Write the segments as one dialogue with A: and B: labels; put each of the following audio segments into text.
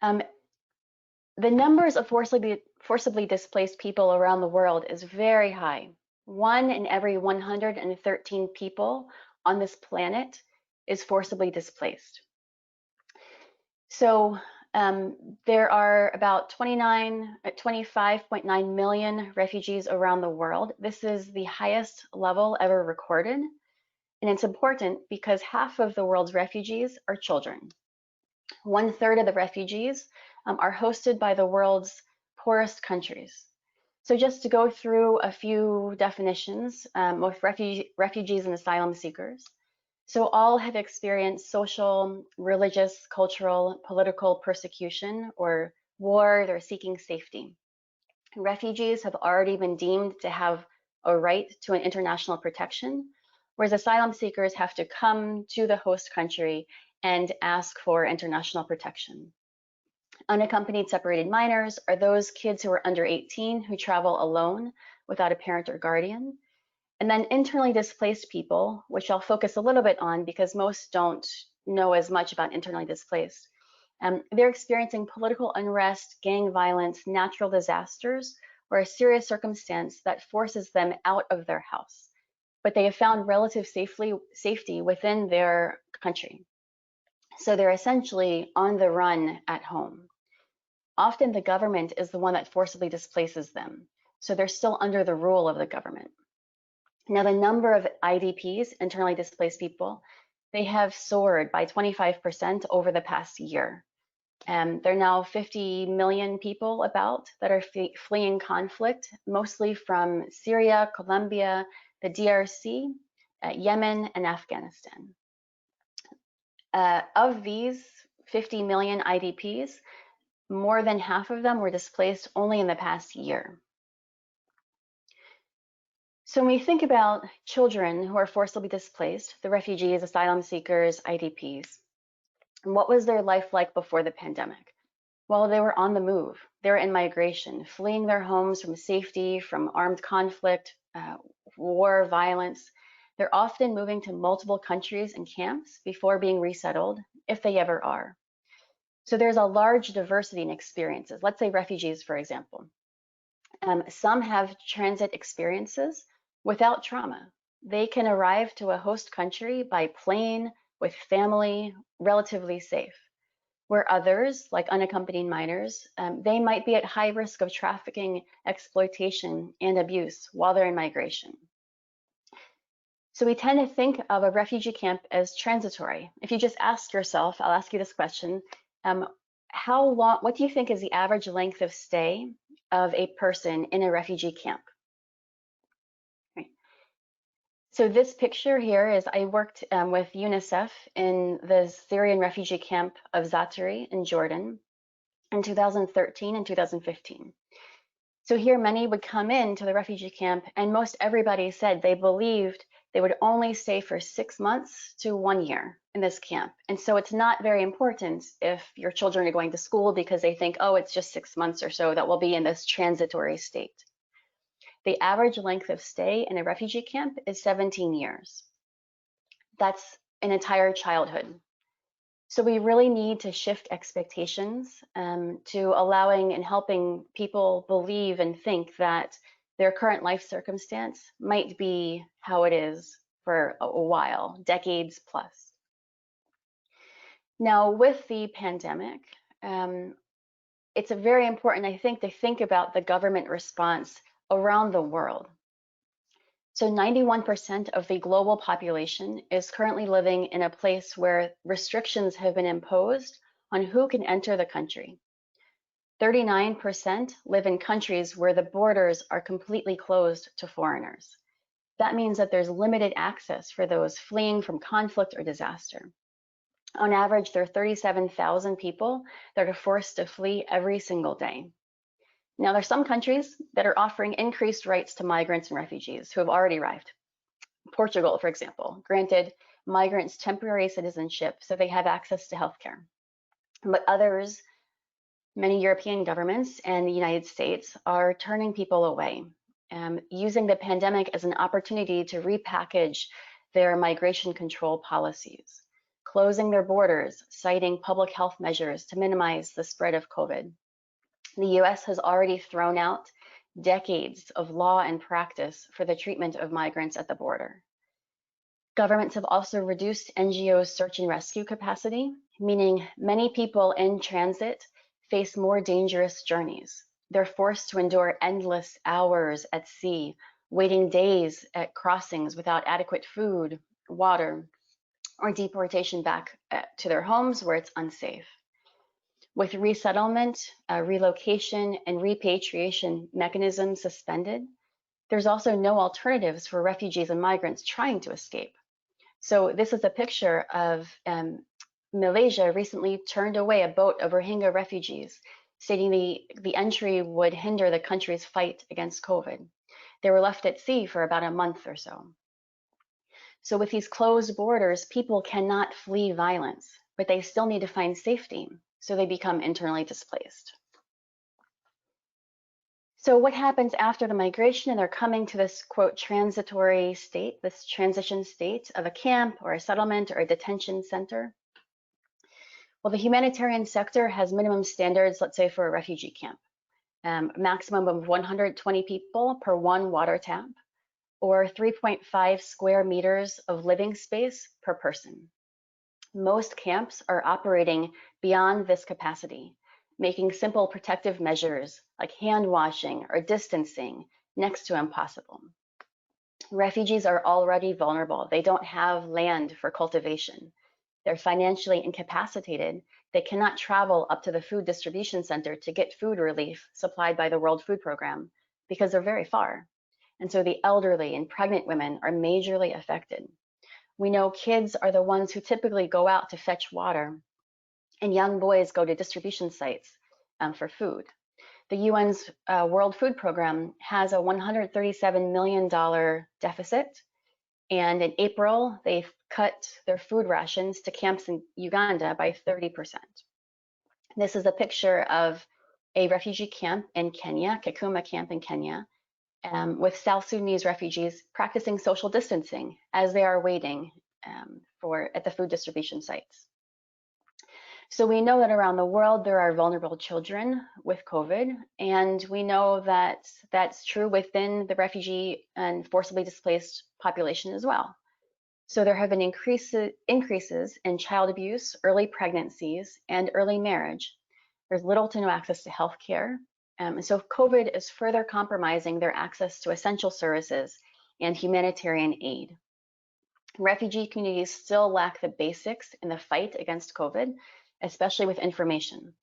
A: Um, the numbers of forcibly displaced people around the world is very high. 1 in every 113 people on this planet is forcibly displaced. So there are about 25.9 million refugees around the world. This is the highest level ever recorded. And it's important because half of the world's refugees are children. 1/3 of the refugees are hosted by the world's poorest countries. So just to go through a few definitions of refugees and asylum seekers. So all have experienced social, religious, cultural, political persecution or war. They're seeking safety. Refugees have already been deemed to have a right to an international protection, whereas asylum seekers have to come to the host country and ask for international protection. Unaccompanied separated minors are those kids who are under 18 who travel alone without a parent or guardian. And then internally displaced people, which I'll focus a little bit on because most don't know as much about internally displaced. They're experiencing political unrest, gang violence, natural disasters, or a serious circumstance that forces them out of their house. But they have found relative safety within their country. So they're essentially on the run at home. Often the government is the one that forcibly displaces them. So they're still under the rule of the government. Now, the number of IDPs, internally displaced people, they have soared by 25% over the past year. There are now 50 million people about that are fleeing conflict, mostly from Syria, Colombia, the DRC, Yemen, and Afghanistan. Of these 50 million IDPs, more than half of them were displaced only in the past year. So when we think about children who are forcibly displaced, the refugees, asylum seekers, IDPs, and what was their life like before the pandemic? Well, they were on the move. They were in migration, fleeing their homes from safety, from armed conflict, war, violence. They're often moving to multiple countries and camps before being resettled, if they ever are. So there's a large diversity in experiences. Let's say refugees, for example. Some have transit experiences without trauma. They can arrive to a host country by plane, with family, relatively safe. Where others, like unaccompanied minors, they might be at high risk of trafficking, exploitation, and abuse while they're in migration. So we tend to think of a refugee camp as transitory. If you just ask yourself, I'll ask you this question, what do you think is the average length of stay of a person in a refugee camp? Right. So this picture here is I worked with UNICEF in the Syrian refugee camp of Zaatari in Jordan in 2013 and 2015. So here many would come into the refugee camp and most everybody said they believed they would only stay for 6 months to 1 year in this camp. And so it's not very important if your children are going to school because they think, oh, it's just 6 months or so that we'll be in this transitory state. The average length of stay in a refugee camp is 17 years. That's an entire childhood. So we really need to shift expectations to allowing and helping people believe and think that their current life circumstance might be how it is for a while, decades plus. Now, with the pandemic, it's very important, I think, to think about the government response around the world. So 91% of the global population is currently living in a place where restrictions have been imposed on who can enter the country. 39% live in countries where the borders are completely closed to foreigners. That means that there's limited access for those fleeing from conflict or disaster. On average, there are 37,000 people that are forced to flee every single day. Now, there are some countries that are offering increased rights to migrants and refugees who have already arrived. Portugal, for example, granted migrants temporary citizenship so they have access to healthcare. But others, many European governments and the United States are turning people away, using the pandemic as an opportunity to repackage their migration control policies, closing their borders, citing public health measures to minimize the spread of COVID. The US has already thrown out decades of law and practice for the treatment of migrants at the border. Governments have also reduced NGOs' search and rescue capacity, meaning many people in transit face more dangerous journeys. They're forced to endure endless hours at sea, waiting days at crossings without adequate food, water, or deportation back to their homes where it's unsafe. With resettlement, relocation, and repatriation mechanisms suspended, there's also no alternatives for refugees and migrants trying to escape. So this is a picture of Malaysia recently turned away a boat of Rohingya refugees, stating the entry would hinder the country's fight against COVID. They were left at sea for about a month or so. So with these closed borders, people cannot flee violence, but they still need to find safety, so they become internally displaced. So what happens after the migration and they're coming to this, quote, transitory state, this transition state of a camp or a settlement or a detention center? Well, the humanitarian sector has minimum standards, let's say for a refugee camp, maximum of 120 people per one water tap, or 3.5 square meters of living space per person. Most camps are operating beyond this capacity, making simple protective measures like hand washing or distancing next to impossible. Refugees are already vulnerable. They don't have land for cultivation. They're financially incapacitated. They cannot travel up to the food distribution center to get food relief supplied by the World Food Program because they're very far. And so the elderly and pregnant women are majorly affected. We know kids are the ones who typically go out to fetch water, and young boys go to distribution sites for food. The UN's World Food Program has a $137 million deficit, and in April, they cut their food rations to camps in Uganda by 30%. This is a picture of a refugee camp in Kenya, Kakuma camp in Kenya, with South Sudanese refugees practicing social distancing as they are waiting at the food distribution sites. So we know that around the world there are vulnerable children with COVID, and we know that that's true within the refugee and forcibly displaced population as well. So there have been increases in child abuse, early pregnancies, and early marriage. There's little to no access to health care. And so COVID is further compromising their access to essential services and humanitarian aid. Refugee communities still lack the basics in the fight against COVID, especially with information.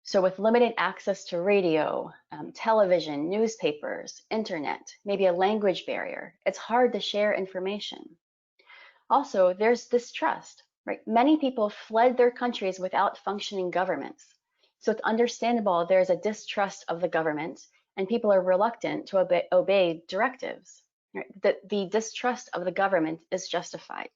A: So with limited access to radio, television, newspapers, internet, maybe a language barrier, it's hard to share information. Also, there's distrust, right? Many people fled their countries without functioning governments. So it's understandable there's a distrust of the government and people are reluctant to obey directives. Right? The distrust of the government is justified.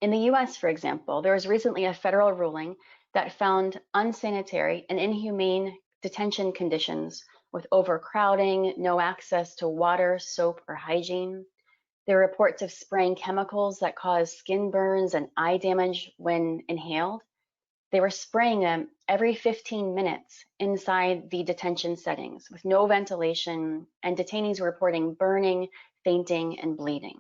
A: In the US, for example, there was recently a federal ruling that found unsanitary and inhumane detention conditions with overcrowding, no access to water, soap, or hygiene. There are reports of spraying chemicals that cause skin burns and eye damage when inhaled. They were spraying them every 15 minutes inside the detention settings with no ventilation, and detainees were reporting burning, fainting, and bleeding.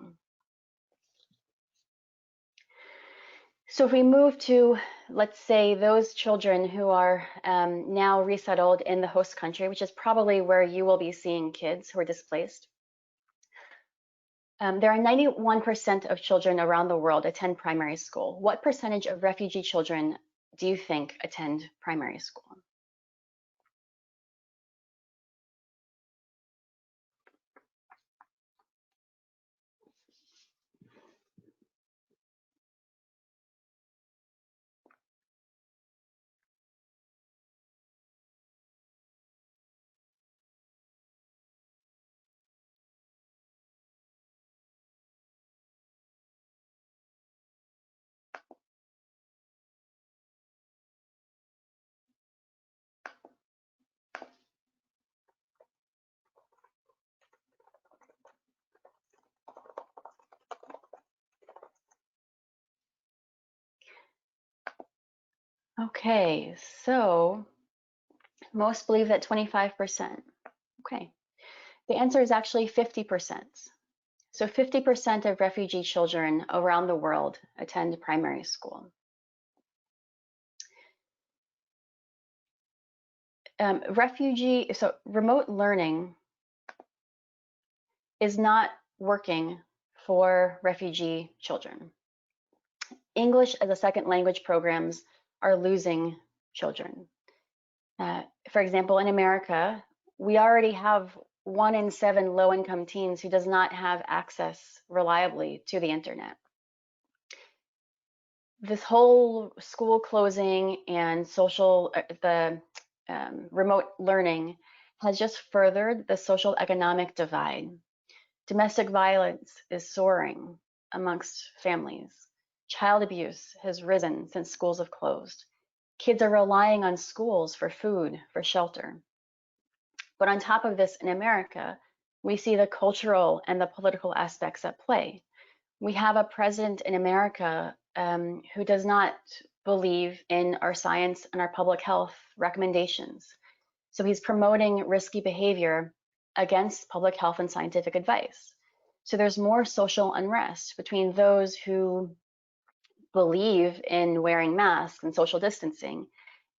A: So if we move to, let's say, those children who are now resettled in the host country, which is probably where you will be seeing kids who are displaced. There are 91% of children around the world attend primary school. What percentage of refugee children do you think attend primary school? Okay, so most believe that 25%. Okay, the answer is actually 50%. So 50% of refugee children around the world attend primary school. Remote learning is not working for refugee children. English as a second language programs are losing children. For example, in America, we already have 1 in 7 low-income teens who does not have access reliably to the internet. This whole school closing and remote learning has just furthered the social economic divide. Domestic violence is soaring amongst families. Child abuse has risen since schools have closed. Kids are relying on schools for food, for shelter. But on top of this, in America, we see the cultural and the political aspects at play. We have a president in America who does not believe in our science and our public health recommendations. So he's promoting risky behavior against public health and scientific advice. So there's more social unrest between those who believe in wearing masks and social distancing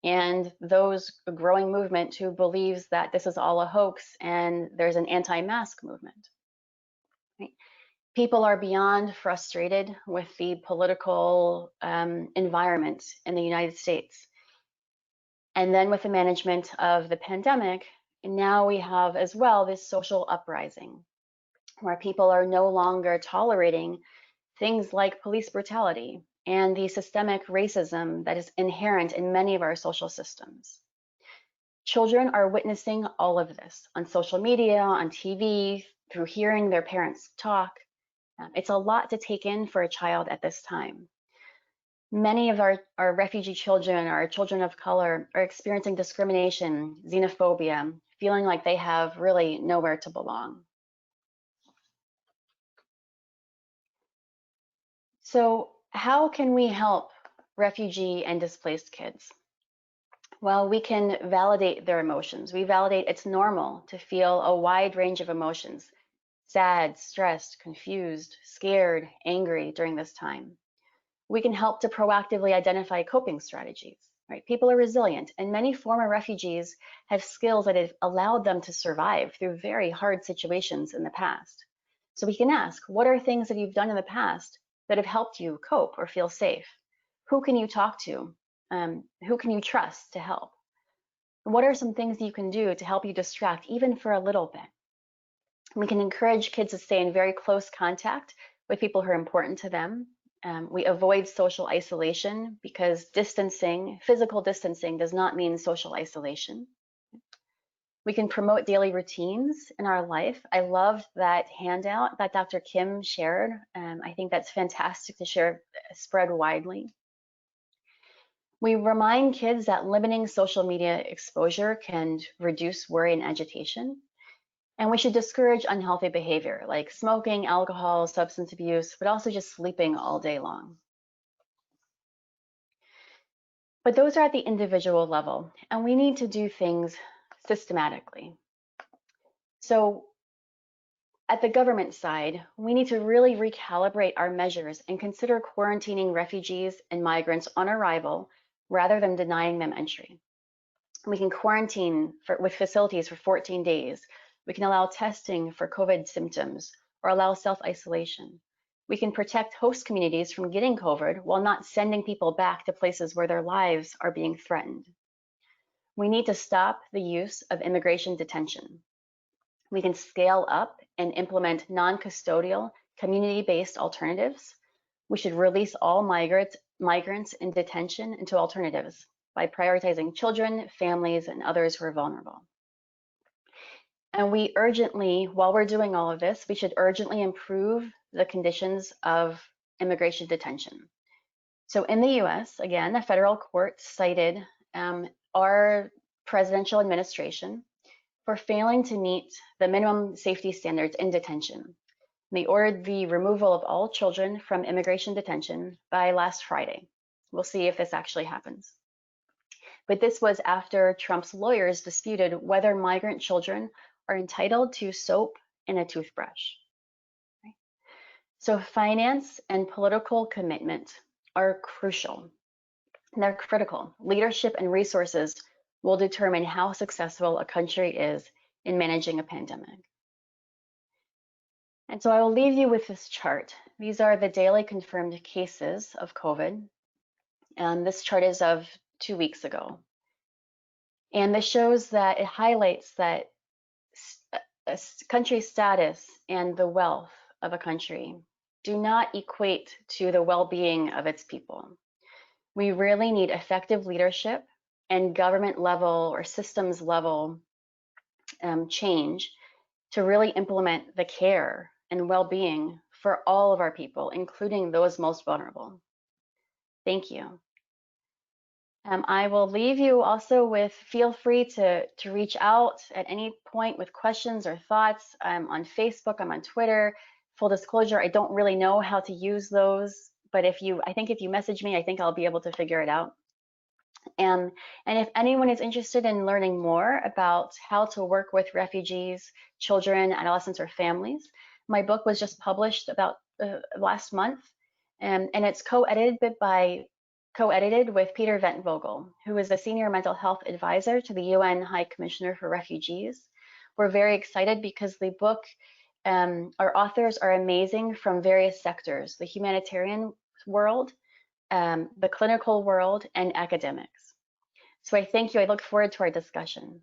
A: and those growing movement who believes that this is all a hoax and there's an anti-mask movement. Right? People are beyond frustrated with the political environment in the United States. And then with the management of the pandemic, now we have as well this social uprising where people are no longer tolerating things like police brutality and the systemic racism that is inherent in many of our social systems. Children are witnessing all of this on social media, on TV, through hearing their parents talk. It's a lot to take in for a child at this time. Many of our refugee children, our children of color, are experiencing discrimination, xenophobia, feeling like they have really nowhere to belong. So how can we help refugee and displaced kids? Well, we can validate their emotions. We validate it's normal to feel a wide range of emotions: sad, stressed, confused, scared, angry during this time. We can help to proactively identify coping strategies, right? People are resilient, and many former refugees have skills that have allowed them to survive through very hard situations in the past. So we can ask, what are things that you've done in the past that have helped you cope or feel safe? Who can you talk to? Who can you trust to help? What are some things you can do to help you distract even for a little bit? We can encourage kids to stay in very close contact with people who are important to them. We avoid social isolation because physical distancing does not mean social isolation. We can promote daily routines in our life. I loved that handout that Dr. Kim shared. I think that's fantastic to share, spread widely. We remind kids that limiting social media exposure can reduce worry and agitation. And we should discourage unhealthy behavior like smoking, alcohol, substance abuse, but also just sleeping all day long. But those are at the individual level, and we need to do things systematically. So at the government side, we need to really recalibrate our measures and consider quarantining refugees and migrants on arrival rather than denying them entry. We can quarantine with facilities for 14 days. We can allow testing for COVID symptoms or allow self-isolation. We can protect host communities from getting COVID while not sending people back to places where their lives are being threatened. We need to stop the use of immigration detention. We can scale up and implement non-custodial, community-based alternatives. We should release all migrants in detention into alternatives by prioritizing children, families, and others who are vulnerable. And we urgently, while we're doing all of this, we should urgently improve the conditions of immigration detention. So in the US, again, a federal court cited our presidential administration for failing to meet the minimum safety standards in detention. They ordered the removal of all children from immigration detention by last Friday. We'll see if this actually happens. But this was after Trump's lawyers disputed whether migrant children are entitled to soap and a toothbrush. So finance and political commitment are crucial. They're critical. Leadership and resources will determine how successful a country is in managing a pandemic. And so I will leave you with this chart. These are the daily confirmed cases of COVID. And this chart is of 2 weeks ago. And this shows that it highlights that a country's status and the wealth of a country do not equate to the well-being of its people. We really need effective leadership and government level or systems level change to really implement the care and well-being for all of our people, including those most vulnerable. Thank you. I will leave you also with, feel free to reach out at any point with questions or thoughts. I'm on Facebook, I'm on Twitter. Full disclosure, I don't really know how to use those, but I think if you message me, I think I'll be able to figure it out. And if anyone is interested in learning more about how to work with refugees, children, adolescents, or families, my book was just published about last month, and it's co-edited with Peter Ventvogel, who is the Senior Mental Health Advisor to the UN High Commissioner for Refugees. We're very excited because the book, our authors are amazing from various sectors, the humanitarian world, the clinical world, and academics. So I thank you. I look forward to our discussion.